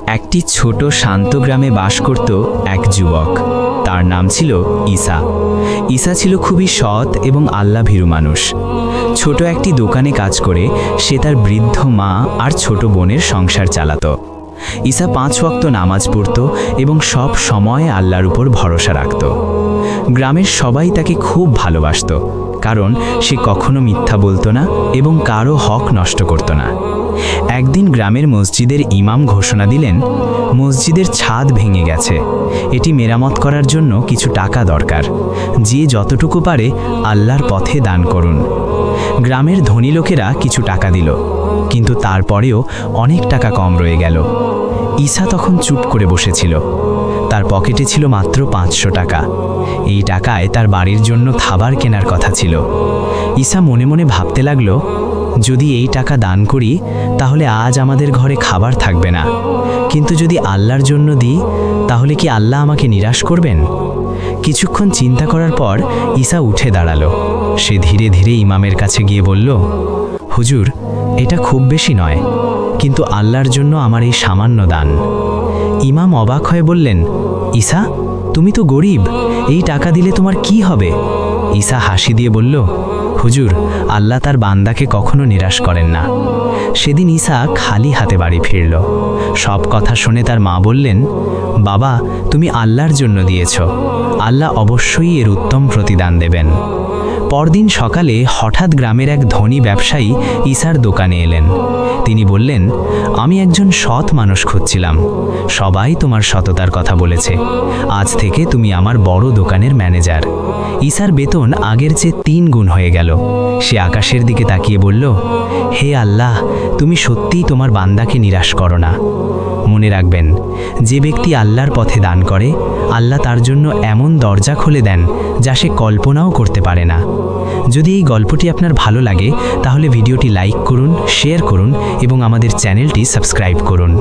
একটি ছোট শান্ত গ্রামে বাস করত এক যুবক। তার নাম ছিল ঈসা। ঈসা ছিল খুবই সৎ এবং আল্লাহভীরু মানুষ। ছোট একটি দোকানে কাজ করে সে তার বৃদ্ধ মা আর ছোট বোনের সংসার চালাতো। ঈসা 5 ওয়াক্ত নামাজ পড়ত এবং সব সময় আল্লাহর উপর ভরসা রাখত। গ্রামের সবাই তাকে খুব ভালোবাসত, কারণ সে কখনো মিথ্যা বলতো না এবং কারো হক নষ্ট করত না। একদিন গ্রামের মসজিদের ইমাম ঘোষণা দিলেন, মসজিদের ছাদ ভেঙে গেছে, এটি মেরামত করার জন্য কিছু টাকা দরকার। যে যতটুকু পারে আল্লাহর পথে দান করুন। গ্রামের ধনী লোকেরা কিছু টাকা দিল, কিন্তু তারপরেও অনেক টাকা কম রয়ে গেল। ঈসা তখন চুপ করে বসেছিল। তার পকেটে ছিল মাত্র 500 টাকা। এই টাকায় তার বাড়ির জন্য খাবার কেনার কথা ছিল। ঈসা মনে মনে ভাবতে লাগলো, যদি এই টাকা দান করি তাহলে আজ আমাদের ঘরে খাবার থাকবে না, কিন্তু যদি আল্লাহর জন্য দিই তাহলে কি আল্লাহ আমাকে নিরাশ করবেন? কিছুক্ষণ চিন্তা করার পর ঈসা উঠে দাঁড়ালো। সে ধীরে ধীরে ইমামের কাছে গিয়ে বলল, হুজুর, এটা খুব বেশি নয়, কিন্তু আল্লাহর জন্য আমার এই সামান্য দান। ইমাম অবাক হয়ে বললেন, ঈসা, তুমি তো গরিব, এই টাকা দিলে তোমার কি হবে? ঈসা হাসি দিয়ে বলল, হুজুর, আল্লাহ তার বান্দাকে কখনো নিরাশ করেন না। সেদিন ঈসা খালি হাতে বাড়ি ফিরল। সব কথা শুনে তার মা বললেন, বাবা, তুমি আল্লাহর জন্য দিয়েছ, আল্লাহ অবশ্যই এর উত্তম প্রতিদান দেবেন। পরদিন সকালে হঠাৎ গ্রামের এক ধনী ব্যবসায়ী ঈসার দোকানে এলেন। তিনি বললেন, আমি একজন সৎ মানুষ খুঁজছিলাম, সবাই তোমার সততার কথা বলেছে, আজ থেকে তুমি আমার বড় দোকানের ম্যানেজার। ঈসার বেতন আগের চেয়ে 3 গুণ হয়ে গেল। সে আকাশের দিকে তাকিয়ে বলল, হে আল্লাহ, তুমি সত্যিই তোমার বান্দাকে নিরাশ করো না। মনে রাখবেন, যে ব্যক্তি আল্লাহর পথে দান করে, আল্লাহ তার জন্য এমন দরজা খুলে দেন যা সে কল্পনাও করতে পারে না। যদি এই গল্পটি আপনার ভালো লাগে তাহলে ভিডিওটি লাইক করুন, শেয়ার করুন এবং আমাদের চ্যানেলটি সাবস্ক্রাইব করুন।